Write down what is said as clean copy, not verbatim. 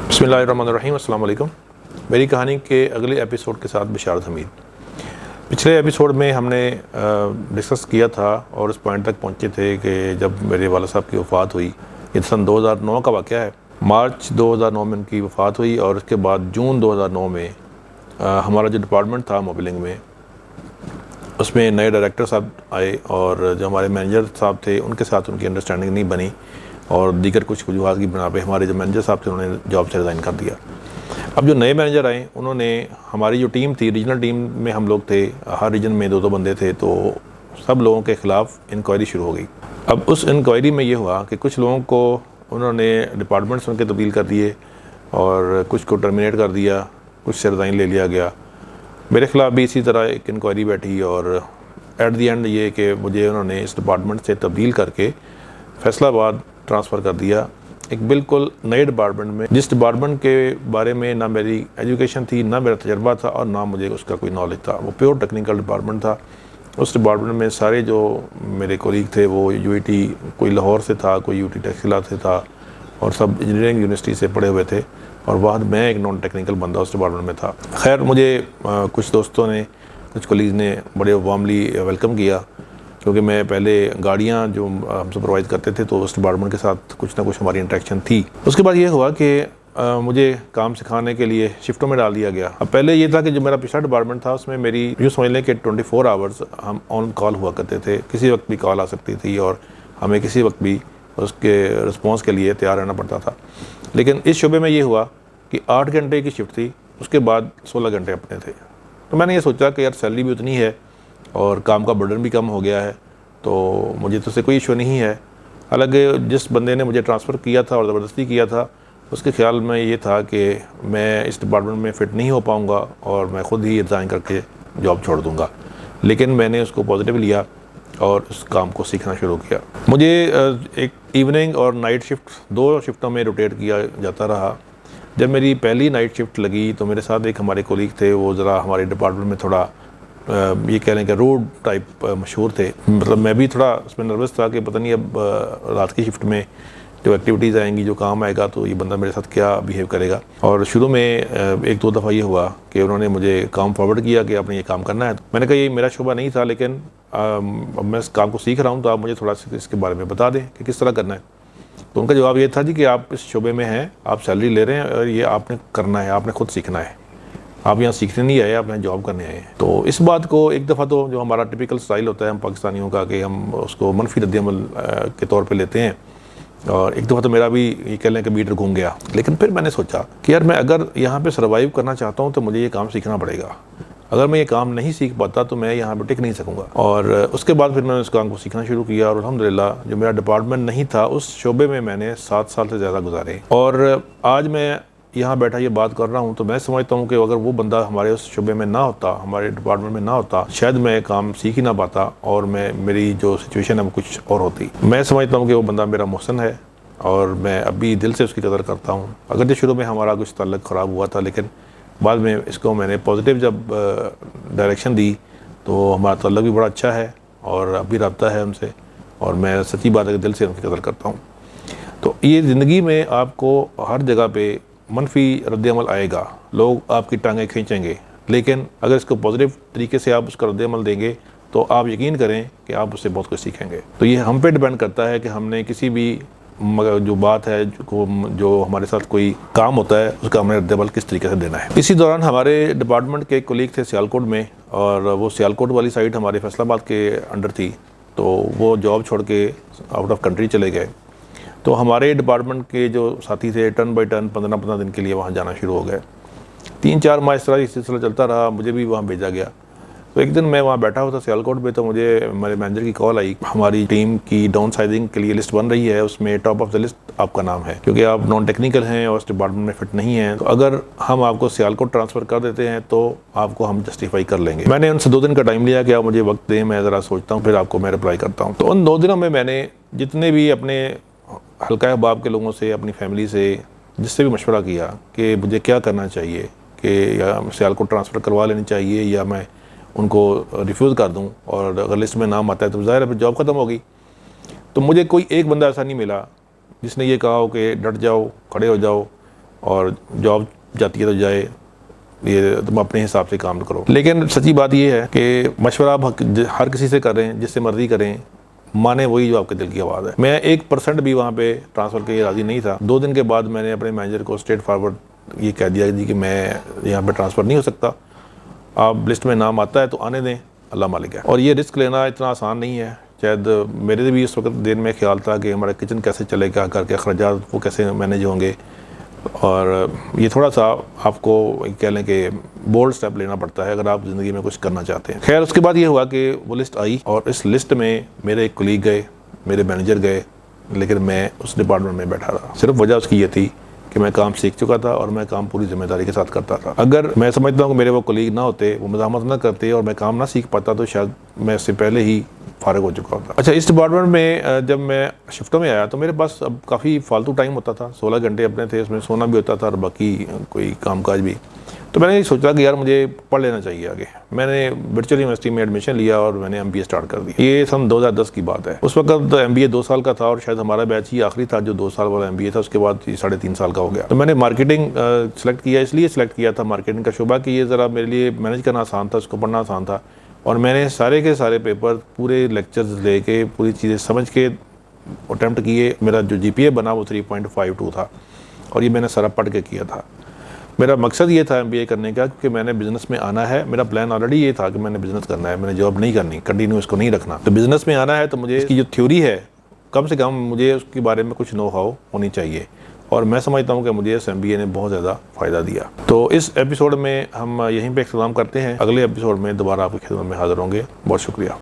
बिस्मिल्लाहिर्रहमानिर्रहीम, अस्सलाम वालेकुम। मेरी कहानी के अगले एपिसोड के साथ बिशारत हमीद। पिछले एपिसोड में हमने डिस्कस किया था और उस पॉइंट तक पहुंचे थे कि जब मेरे वाला साहब की वफ़ात हुई। ये सन 2009 का वाक़या है। मार्च 2009 में उनकी वफ़ात हुई और उसके बाद जून 2009 में हमारा जो डिपार्टमेंट था मोबिलिंग में, उसमें नए डायरेक्टर साहब आए और जो हमारे मैनेजर साहब थे उनके साथ उनकी अंडरस्टैंडिंग नहीं बनी और दीगर कुछ वजूहात की बिना पे हमारे जो मैनेजर साहब थे उन्होंने जॉब से रिज़ाइन कर दिया। अब जो नए मैनेजर आए उन्होंने हमारी जो टीम थी, रीजनल टीम में हम लोग थे, हर रीजन में दो बंदे थे, तो सब लोगों के ख़िलाफ़ इंक्वायरी शुरू हो गई। अब उस इंक्वायरी में ये हुआ कि कुछ लोगों को उन्होंने डिपार्टमेंट्स उनके तब्दील कर दिए और कुछ को टर्मिनेट कर दिया, कुछ से रिज़ाइन ले लिया गया। मेरे ख़िलाफ़ भी इसी तरह एक इंक्वायरी बैठी और एट दी एंड ये कि मुझे उन्होंने इस डिपार्टमेंट से तब्दील करके फैसलाबाद ट्रांसफ़र कर दिया, एक बिल्कुल नए डिपार्टमेंट में, जिस डिपार्टमेंट के बारे में ना मेरी एजुकेशन थी, ना मेरा तजर्बा था और ना मुझे उसका कोई नॉलेज था। वो प्योर टेक्निकल डिपार्टमेंट था। उस डिपार्टमेंट में सारे जो मेरे कोलीग थे वो यूईटी, कोई लाहौर से था, कोई यूटी टेक्सला से था और सब इंजीनियरिंग यूनिवर्सिटी से पढ़े हुए थे और बाद मैं एक नॉन टेक्निकल बंदा उस डिपार्टमेंट में था। खैर मुझे कुछ दोस्तों ने, कुछ कोलीग ने बड़े वार्मली वेलकम किया क्योंकि मैं पहले गाड़ियाँ जो हम सुपरवाइज करते थे तो उस डिपार्टमेंट के साथ कुछ ना कुछ हमारी इंटरेक्शन थी। उसके बाद ये हुआ कि मुझे काम सिखाने के लिए शिफ्टों में डाल दिया गया। अब पहले ये था कि जो मेरा पिछला डिपार्टमेंट था उसमें मेरी यूँ समझ लें कि 24 आवर्स हम ऑन कॉल हुआ करते थे, किसी वक्त भी कॉल आ सकती थी और हमें किसी वक्त भी उसके रिस्पॉन्स के लिए तैयार रहना पड़ता था। लेकिन इस शोबे में ये हुआ कि 8 घंटे की शिफ्ट थी, उसके बाद 16 घंटे अपने थे। तो मैंने ये सोचा कि यार सैलरी भी उतनी है और काम का बर्डन भी कम हो गया है, तो मुझे तो से कोई इशू नहीं है। हालांकि जिस बंदे ने मुझे ट्रांसफ़र किया था और ज़बरदस्ती किया था, उसके ख्याल में ये था कि मैं इस डिपार्टमेंट में फ़िट नहीं हो पाऊँगा और मैं ख़ुद ही रिज़ाइन करके जॉब छोड़ दूँगा। लेकिन मैंने उसको पॉजिटिव लिया और उस काम को सीखना शुरू किया। मुझे एक इवनिंग और नाइट शिफ्ट, 2 शिफ्टों में रोटेट किया जाता रहा। जब मेरी पहली नाइट शिफ्ट लगी तो मेरे साथ एक हमारे कोलीग थे, वो ज़रा हमारे डिपार्टमेंट में थोड़ा ये कह लें कि रूड टाइप मशहूर थे। मतलब मैं भी थोड़ा उसमें नर्वस था कि पता नहीं अब रात की शिफ्ट में जो एक्टिविटीज़ आएंगी, जो काम आएगा, तो ये बंदा मेरे साथ क्या बिहेव करेगा। और शुरू में एक दो दफ़ा ये हुआ कि उन्होंने मुझे काम फॉरवर्ड किया कि आपने ये काम करना है। मैंने कहा ये मेरा शोबा नहीं था, लेकिन अब मैं इस काम को सीख रहा हूँ तो आप मुझे थोड़ा सा इसके बारे में बता दें कि किस तरह करना है। तो उनका जवाब ये था जी कि आप इस शोबे में हैं, आप सैलरी ले रहे हैं और ये आपने करना है, आपने खुद सीखना है। आप यहाँ सीखने नहीं आए, आप यहाँ जॉब करने आए हैं। तो इस बात को एक दफ़ा तो जो हमारा टिपिकल स्टाइल होता है हम पाकिस्तानियों का कि हम उसको मनफी रद्द-ए-अमल के तौर पे लेते हैं और एक दफ़ा तो मेरा भी ये कह लें कि मीटर घूम गया। लेकिन फिर मैंने सोचा कि यार मैं अगर यहाँ पे सर्वाइव करना चाहता हूँ तो मुझे ये काम सीखना पड़ेगा। अगर मैं ये काम नहीं सीख पाता तो मैं यहाँ पर टिक नहीं सकूँगा। और उसके बाद फिर मैंने उस काम को सीखना शुरू किया और अल्हम्दुलिल्लाह जो मेरा डिपार्टमेंट नहीं था उस शोबे में मैंने 7 साल से ज़्यादा गुजारे। और आज मैं यहाँ बैठा ये बात कर रहा हूँ तो मैं समझता हूँ कि अगर वो बंदा हमारे उस शोबे में ना होता, हमारे डिपार्टमेंट में ना होता, शायद मैं काम सीख ही ना पाता और मेरी जो सिचुएशन है वो कुछ और होती। मैं समझता हूँ कि वो बंदा मेरा मोहसिन है और मैं अभी दिल से उसकी कदर करता हूँ। अगर जो शुरू में हमारा कुछ ताल्लुक़ ख़राब हुआ था, लेकिन बाद में इसको मैंने पॉजिटिव जब डायरेक्शन दी तो हमारा ताल्लुक़ भी बड़ा अच्छा है और अभी रब्ता है उनसे और मैं सच्ची बात है कि दिल से उनकी कदर करता हूँ। तो ये ज़िंदगी में आपको हर जगह पे मनफी रद्द-ए-अमल आएगा, लोग आपकी टांगें खींचेंगे, लेकिन अगर इसको पॉजिटिव तरीके से आप उसका रद्द-ए-अमल देंगे तो आप यकीन करें कि आप उससे बहुत कुछ सीखेंगे। तो ये हम पे डिपेंड करता है कि हमने किसी भी जो बात है जो हमारे साथ कोई काम होता है उसका हमने रद्द-ए-अमल किस तरीके से देना है। इसी दौरान हमारे डिपार्टमेंट के कोलीग थे सियालकोट में और वो सियालकोट वाली साइड हमारे फैसलाबाद के अंडर थी, तो वो जॉब छोड़ के आउट ऑफ कंट्री चले गए। तो हमारे डिपार्टमेंट के जो साथी थे टर्न बाई टर्न 15-15 दिन के लिए वहाँ जाना शुरू हो गए। 3-4 माह इस तरह सिलसिला चलता रहा, मुझे भी वहाँ भेजा गया। तो एक दिन मैं वहाँ बैठा हुआ था सियालकोट में, तो मुझे हमारे मैनेजर की कॉल आई, हमारी टीम की डाउन साइजिंग के लिए लिस्ट बन रही है, उसमें टॉप ऑफ द लिस्ट आपका नाम है क्योंकि आप नॉन टेक्निकल हैं और उस डिपार्टमेंट में फ़िट नहीं हैं। तो अगर हम आपको सियालकोट ट्रांसफ़र कर देते हैं तो आपको हम जस्टिफाई कर लेंगे। मैंने उनसे 2 दिन का टाइम लिया कि आप मुझे वक्त दें, मैं ज़रा सोचता हूँ, फिर आपको मैं रिप्लाई करता हूँ। तो उन 2 दिनों में मैंने जितने भी अपने हल्का अहबाब के लोगों से, अपनी फैमिली से, जिससे भी मशवरा किया कि मुझे क्या करना चाहिए, कि या सियालकोट ट्रांसफ़र करवा लेनी चाहिए या मैं उनको रिफ्यूज़ कर दूं और अगर लिस्ट में नाम आता है तो ज़ाहिर है फिर जॉब ख़त्म होगी। तो मुझे कोई एक बंदा ऐसा नहीं मिला जिसने ये कहा हो कि डट जाओ, खड़े हो जाओ और जॉब जाती है तो जाए, ये तुम अपने हिसाब से काम करो। लेकिन सच्ची बात ये है कि मशवरा आप हर किसी से कर रहे हैं, जिससे मर्जी करें, माने वही जो आपके दिल की आवाज़ है। मैं 1% भी वहाँ पे ट्रांसफ़र के लिए राज़ी नहीं था। 2 दिन के बाद मैंने अपने मैनेजर को स्ट्रेट फॉरवर्ड ये कह दिया जी कि मैं यहाँ पे ट्रांसफ़र नहीं हो सकता, आप लिस्ट में नाम आता है तो आने दें, अल्लाह मालिक है। और ये रिस्क लेना इतना आसान नहीं है। शायद मेरे भी इस वक्त दिन में ख्याल था कि हमारा किचन कैसे चलेगा, करके अखराजात वो कैसे मैनेज होंगे, और ये थोड़ा सा आपको कह लें कि बोल्ड स्टेप लेना पड़ता है अगर आप ज़िंदगी में कुछ करना चाहते हैं। खैर, उसके बाद ये हुआ कि वो लिस्ट आई और इस लिस्ट में मेरे एक कोलीग गए, मेरे मैनेजर गए, लेकिन मैं उस डिपार्टमेंट में बैठा रहा। सिर्फ वजह उसकी ये थी कि मैं काम सीख चुका था और मैं काम पूरी जिम्मेदारी के साथ करता था। अगर मैं समझता हूँ कि मेरे वो कोलीग ना होते, वो मज़ामत ना करते और मैं काम ना सीख पाता तो शायद मैं इससे पहले ही फ़ारिग हो चुका होता। अच्छा, इस डिपार्टमेंट में जब मैं शिफ्टों में आया तो मेरे पास अब काफ़ी फालतू टाइम होता था। 16 घंटे अपने थे, उसमें सोना भी होता था और बाकी कोई कामकाज भी। तो मैंने सोचा कि यार मुझे पढ़ लेना चाहिए आगे। मैंने वर्चुअल यूनिवर्सिटी में एडमिशन लिया और मैंने MBA स्टार्ट कर दिया। ये सन 2010 की बात है। उस वक्त MBA 2 साल का था और शायद हमारा बैच ही आखिरी था जो 2 साल वाला MBA था। उसके बाद 3.5 साल का हो गया। तो मैंने मार्केटिंग सेलेक्ट किया, इसलिए सेलेक्ट किया था मार्केटिंग का शुबा कि ये ज़रा मेरे लिए मैनेज करना आसान था, उसको पढ़ना आसान था। और मैंने सारे के सारे पेपर, पूरे लेक्चर्स लेके, पूरी चीज़ें समझ के अटैम्प्ट किए। मेरा जो GPA बना वो 3.52 था और ये मैंने सारा पढ़ के किया था। मेरा मकसद ये था MBA करने का क्योंकि मैंने बिज़नेस में आना है। मेरा प्लान ऑलरेडी ये था कि मैंने बिज़नेस करना है, मैंने जॉब नहीं करनी, कंटिन्यू इसको नहीं रखना। तो बिज़नेस में आना है तो मुझे इसकी जो थ्योरी है, कम से कम मुझे उसके बारे में कुछ नो हाउ होनी चाहिए। और मैं समझता हूँ कि मुझे इस MBA ने बहुत ज़्यादा फ़ायदा दिया। तो इस एपिसोड में हम यहीं पे इख्तिताम करते हैं। अगले एपिसोड में दोबारा आपकी खिदमत में हाज़िर होंगे। बहुत शुक्रिया।